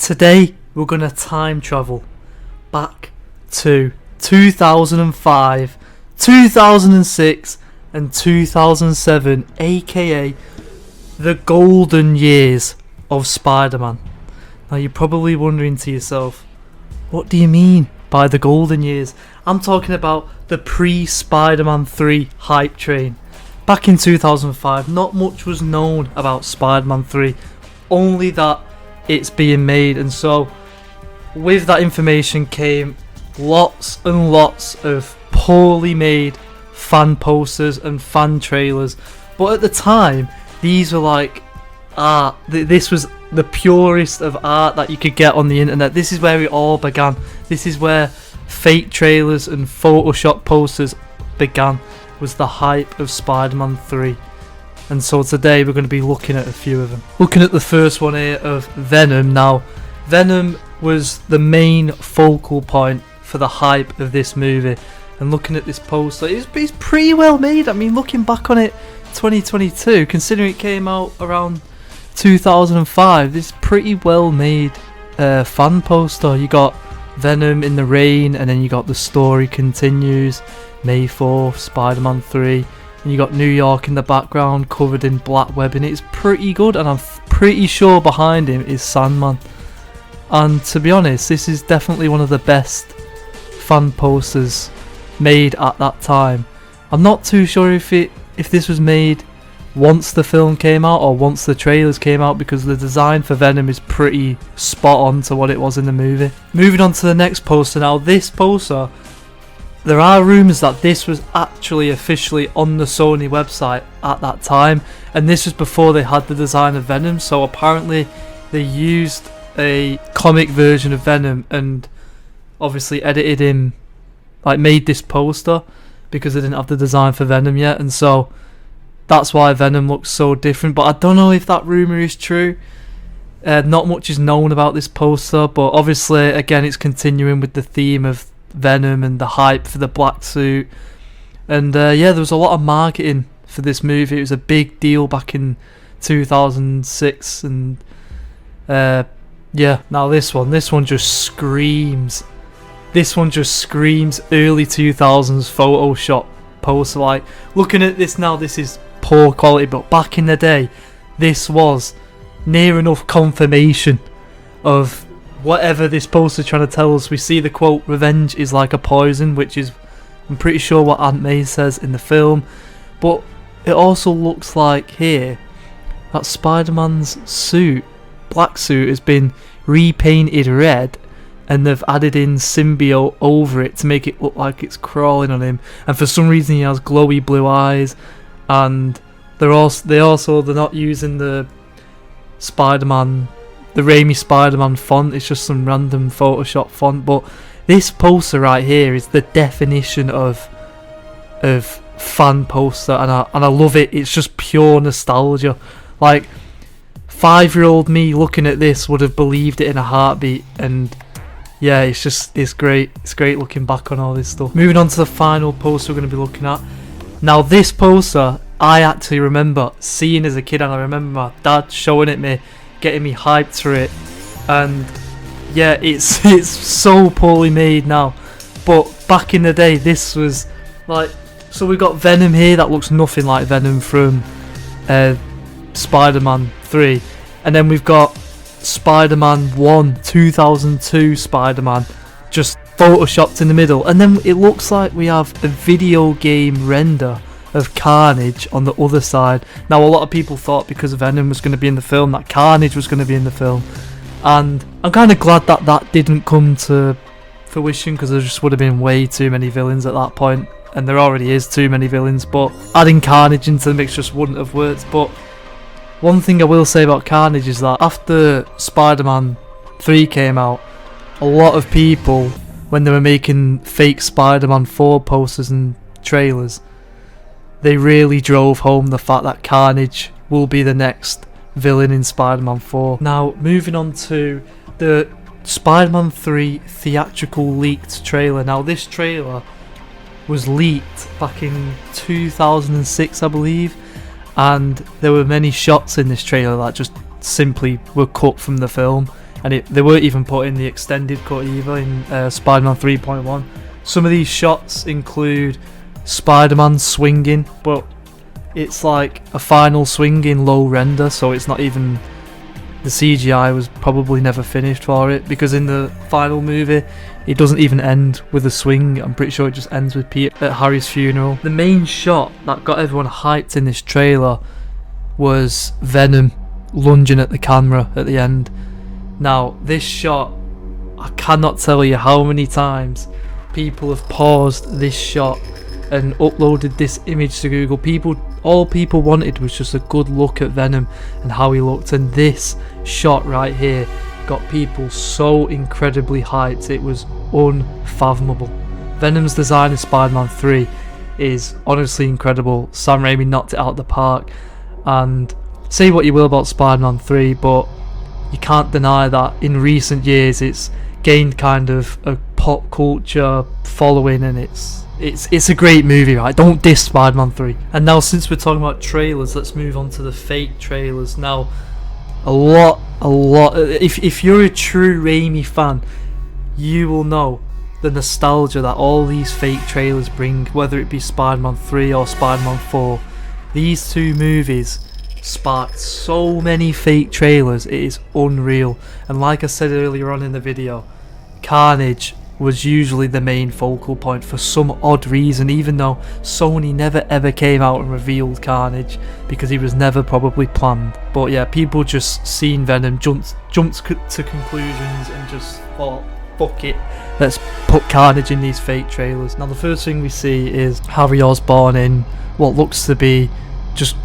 Today we're gonna time travel back to 2005, 2006 and 2007, aka the golden years of Spider-Man. Now you're probably wondering to yourself, what do you mean by the golden years? I'm talking about the pre-Spider-Man 3 hype train. Back in 2005, not much was known about Spider-Man 3, only that it's being made, and so with that information came lots and lots of poorly made fan posters and fan trailers. But at the time, these were like art. This was the purest of art that you could get on the internet. This is where it all began. This is where fake trailers and Photoshop posters began, was the hype of Spider-Man 3. And so today we're going to be looking at a few of them. Looking at the first one here of Venom. Now, Venom was the main focal point for the hype of this movie. And looking at this poster, it's pretty well made. I mean, looking back on it, 2022, considering it came out around 2005, this is pretty well made fan poster. You got Venom in the rain, and then you got the story continues, May 4th, Spider-Man 3. And you got New York in the background covered in black webbing. It's pretty good, and I'm pretty sure behind him is Sandman. And to be honest, this is definitely one of the best fan posters made at that time. I'm not too sure if this was made once the film came out or once the trailers came out, because the design for Venom is pretty spot on to what it was in the movie. Moving on to the next poster now. This poster, there are rumours that this was actually officially on the Sony website at that time, and this was before they had the design of Venom. So apparently they used a comic version of Venom and obviously edited him, like made this poster, because they didn't have the design for Venom yet, and so that's why Venom looks so different. But I don't know if that rumour is true. Not much is known about this poster, but obviously again it's continuing with the theme of Venom and the hype for the black suit. And yeah, there was a lot of marketing for this movie. It was a big deal back in 2006, and yeah, now this one just screams. This one just screams early 2000s Photoshop poster. Like, looking at this now, this is poor quality, but back in the day, this was near enough confirmation of whatever this poster trying to tell us. We see the quote, "Revenge is like a poison," which is, I'm pretty sure, what Aunt May says in the film. But it also looks like here that Spider-Man's suit, black suit, has been repainted red, and they've added in symbiote over it to make it look like it's crawling on him. And for some reason he has glowy blue eyes, and they're not using the Spider-Man, the Raimi Spider-Man font. It's just some random Photoshop font. But this poster right here is the definition of fan poster, and I love it. It's just pure nostalgia. Like, 5-year-old me looking at this would have believed it in a heartbeat. And yeah, it's great. It's great looking back on all this stuff. Moving on to the final poster we're going to be looking at. Now, this poster I actually remember seeing as a kid, and I remember my dad showing it me, getting me hyped for it. And yeah, it's so poorly made now, but back in the day this was like, so we got Venom here that looks nothing like Venom from Spider-Man 3, and then we've got Spider-Man 1 2002 Spider-Man just photoshopped in the middle, and then it looks like we have a video game render of Carnage on the other side. Now, a lot of people thought because Venom was going to be in the film that Carnage was going to be in the film, and I'm kind of glad that that didn't come to fruition, because there just would have been way too many villains at that point, and there already is too many villains, but adding Carnage into the mix just wouldn't have worked. But one thing I will say about Carnage is that after Spider-Man 3 came out, a lot of people, when they were making fake Spider-Man 4 posters and trailers, they really drove home the fact that Carnage will be the next villain in Spider-Man 4. Now, moving on to the Spider-Man 3 theatrical leaked trailer. Now, this trailer was leaked back in 2006, I believe, and there were many shots in this trailer that just simply were cut from the film. and they weren't even put in the extended cut either in Spider-Man 3.1. Some of these shots include Spider-Man swinging, but it's like a final swing in low render, so it's not even, the CGI was probably never finished for it, because in the final movie it doesn't even end with a swing. I'm pretty sure it just ends with Peter at Harry's funeral. The main shot that got everyone hyped in this trailer was Venom lunging at the camera at the end. Now this shot, I cannot tell you how many times people have paused this shot and uploaded this image to Google. All people wanted was just a good look at Venom and how he looked, and this shot right here got people so incredibly hyped. It was unfathomable. Venom's design in Spider-Man 3 is honestly incredible. Sam Raimi knocked it out of the park, and say what you will about Spider-Man 3, but you can't deny that in recent years it's gained kind of a pop culture following, and it's a great movie, right? Don't diss Spider-Man 3. And now, since we're talking about trailers, let's move on to the fake trailers. Now, a lot, if you're a true Raimi fan, you will know the nostalgia that all these fake trailers bring, whether it be Spider-Man 3 or Spider-Man 4. These two movies sparked so many fake trailers, it is unreal. And like I said earlier on in the video, Carnage was usually the main focal point for some odd reason, even though Sony never ever came out and revealed Carnage, because he was never probably planned. But yeah, people just seen Venom, jumped to conclusions and just thought, fuck it, let's put Carnage in these fake trailers. Now the first thing we see is Harry Osborn in what looks to be just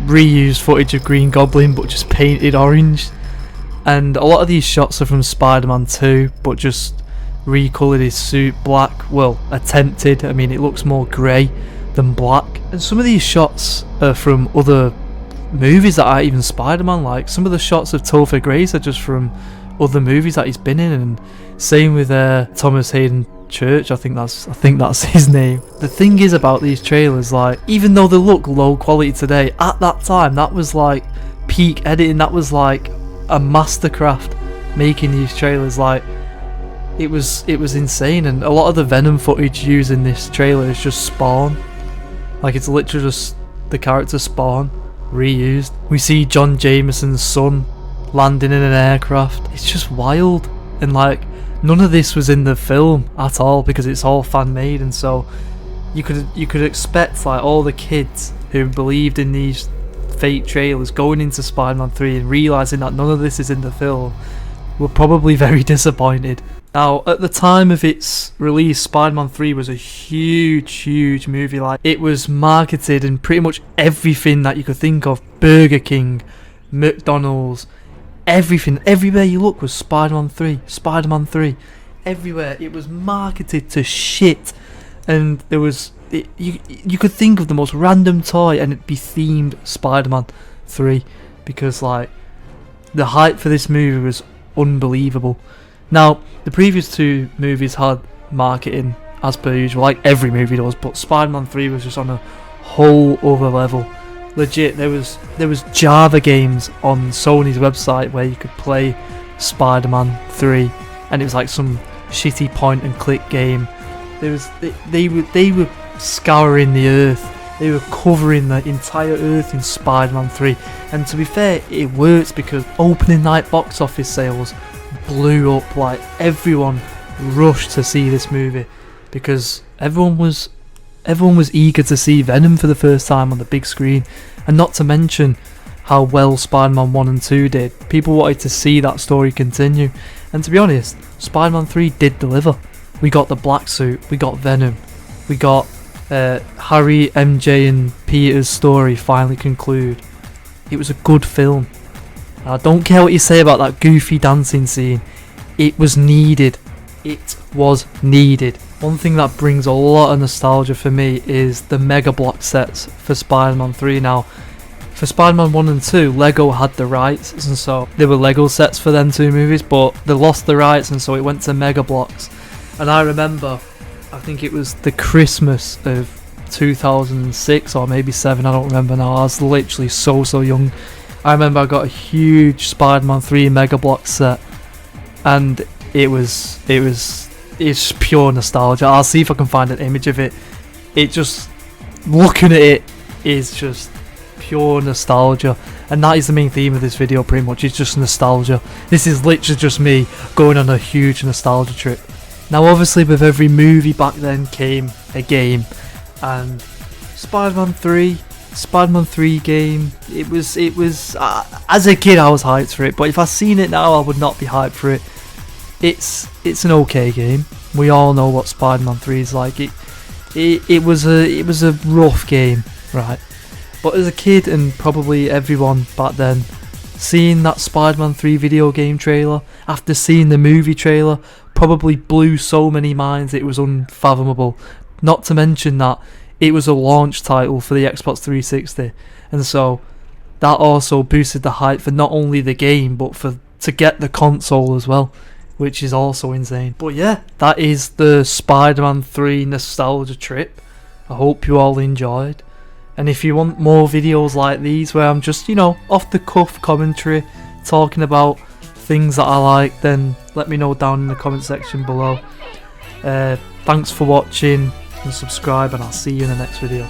reused footage of Green Goblin, but just painted orange. And a lot of these shots are from Spider-Man 2, but just recoloured his suit black. Well, attempted. I mean, it looks more grey than black. And some of these shots are from other movies that aren't even Spider-Man. Like, some of the shots of Topher Grace are just from other movies that he's been in. And same with Thomas Hayden Church. I think that's his name. The thing is about these trailers, like, even though they look low quality today, at that time that was like peak editing. That was like a mastercraft making these trailers. Like, it was insane. And a lot of the Venom footage used in this trailer is just Spawn. Like, it's literally just the character Spawn reused. We see John Jameson's son landing in an aircraft. It's just wild. And like, none of this was in the film at all, because it's all fan made. And so you could expect like all the kids who believed in these fake trailers going into Spider-Man 3 and realising that none of this is in the film were probably very disappointed. Now, at the time of its release, Spider-Man 3 was a huge movie. Like, it was marketed in pretty much everything that you could think of. Burger King, McDonald's, everything. Everywhere you look was Spider-Man 3, Spider-Man 3. Everywhere. It was marketed to shit. And there was... You could think of the most random toy and it'd be themed Spider-Man 3. Because, like, the hype for this movie was unbelievable. Now, the previous two movies had marketing as per usual, like every movie does, but Spider-Man 3 was just on a whole other level. Legit, there was Java games on Sony's website where you could play Spider-Man 3, and it was like some shitty point and click game. They were scouring the earth. They were covering the entire earth in Spider-Man 3, and to be fair, it worked because opening night box office sales blew up. Like, everyone rushed to see this movie because everyone was eager to see Venom for the first time on the big screen, and not to mention how well Spider-Man 1 and 2 did. People wanted to see that story continue, and to be honest, Spider-Man 3 did deliver. We got the black suit, we got Venom, we got Harry, MJ and Peter's story finally conclude. It was a good film. I don't care what you say about that goofy dancing scene. It was needed. It was needed. One thing that brings a lot of nostalgia for me is the Mega Block sets for Spider-Man 3. Now, for Spider-Man 1 and 2, Lego had the rights, and so there were Lego sets for them two movies, but they lost the rights, and so it went to Mega Blocks. And I remember, I think it was the Christmas of 2006 or maybe 7, I don't remember now. I was literally so young. I remember I got a huge Spider-Man 3 Mega Block set, and it's pure nostalgia. I'll see if I can find an image of it. It just, looking at it is just pure nostalgia, and that is the main theme of this video pretty much. It's just nostalgia. This is literally just me going on a huge nostalgia trip. Now obviously with every movie back then came a game, and Spider-Man 3 game, it was as a kid I was hyped for it, but if I seen it now I would not be hyped for it. It's an okay game. We all know what Spider-Man 3 is like. It was a rough game, right? But as a kid, and probably everyone back then, seeing that Spider-Man 3 video game trailer after seeing the movie trailer probably blew so many minds it was unfathomable. Not to mention that it was a launch title for the Xbox 360, and so that also boosted the hype for not only the game but to get the console as well, which is also insane. But yeah, that is the Spider-Man 3 nostalgia trip. I hope you all enjoyed, and if you want more videos like these where I'm just, off the cuff commentary talking about things that I like, then let me know down in the comment section below. Thanks for watching, and subscribe, and I'll see you in the next video.